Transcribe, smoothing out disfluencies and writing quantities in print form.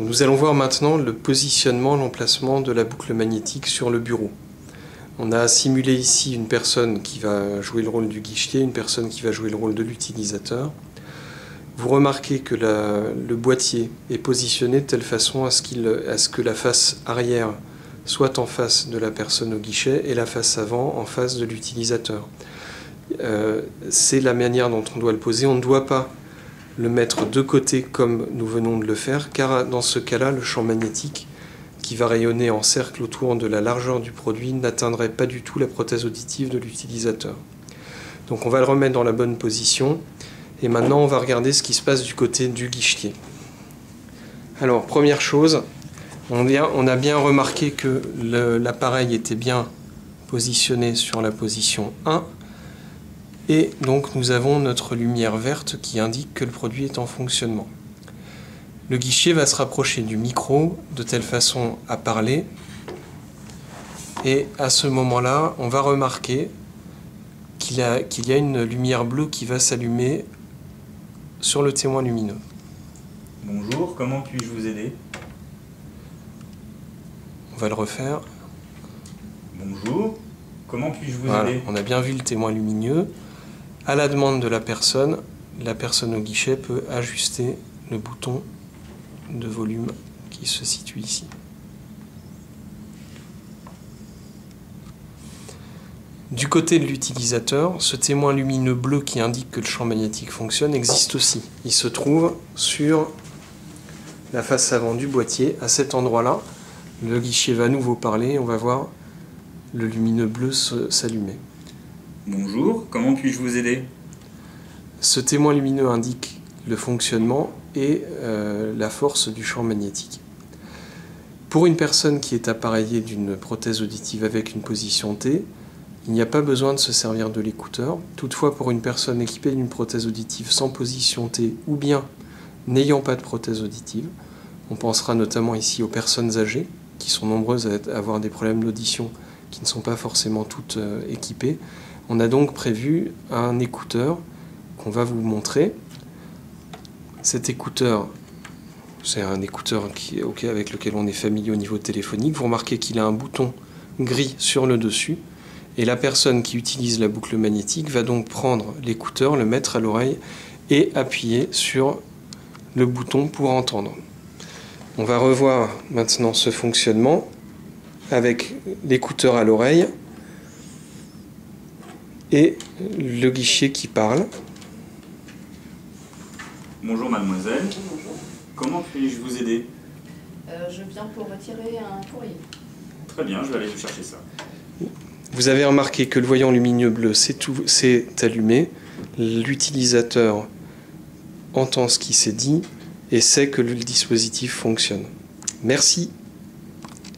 Nous allons voir maintenant le positionnement, l'emplacement de la boucle magnétique sur le bureau. On a simulé ici une personne qui va jouer le rôle du guichetier, une personne qui va jouer le rôle de l'utilisateur. Vous remarquez que le boîtier est positionné de telle façon à ce que la face arrière soit en face de la personne au guichet et la face avant en face de l'utilisateur. C'est la manière dont on doit le poser. On ne doit pas le mettre de côté comme nous venons de le faire, car dans ce cas-là, le champ magnétique qui va rayonner en cercle autour de la largeur du produit n'atteindrait pas du tout la prothèse auditive de l'utilisateur. Donc on va le remettre dans la bonne position, et maintenant on va regarder ce qui se passe du côté du guichetier. Alors première chose, on a bien remarqué que l'appareil était bien positionné sur la position 1, et donc nous avons notre lumière verte qui indique que le produit est en fonctionnement. Le guichet va se rapprocher du micro de telle façon à parler, et à ce moment-là, on va remarquer qu'il y a une lumière bleue qui va s'allumer sur le témoin lumineux. Bonjour, comment puis-je vous aider? On va le refaire. Bonjour, comment puis-je vous Voilà, aider? on a bien vu le témoin lumineux. À la demande de la personne au guichet peut ajuster le bouton de volume qui se situe ici. Du côté de l'utilisateur, ce témoin lumineux bleu qui indique que le champ magnétique fonctionne existe aussi. Il se trouve sur la face avant du boîtier. À cet endroit-là, le guichet va à nouveau parler et on va voir le lumineux bleu s'allumer. Bonjour, comment puis-je vous aider? Ce témoin lumineux indique le fonctionnement et la force du champ magnétique. Pour une personne qui est appareillée d'une prothèse auditive avec une position T, il n'y a pas besoin de se servir de l'écouteur. Toutefois, pour une personne équipée d'une prothèse auditive sans position T ou bien n'ayant pas de prothèse auditive, on pensera notamment ici aux personnes âgées qui sont nombreuses à avoir des problèmes d'audition qui ne sont pas forcément toutes équipées. On a donc prévu un écouteur qu'on va vous montrer. Cet écouteur, c'est un écouteur avec lequel on est familier au niveau téléphonique. Vous remarquez qu'il a un bouton gris sur le dessus. Et la personne qui utilise la boucle magnétique va donc prendre l'écouteur, le mettre à l'oreille et appuyer sur le bouton pour entendre. On va revoir maintenant ce fonctionnement avec l'écouteur à l'oreille et le guichet qui parle. Bonjour mademoiselle. Bonjour. Comment puis-je vous aider? Je viens pour retirer un courrier. Très bien, je vais aller vous chercher ça. Vous avez remarqué que le voyant lumineux bleu s'est allumé. L'utilisateur entend ce qui s'est dit et sait que le dispositif fonctionne. Merci.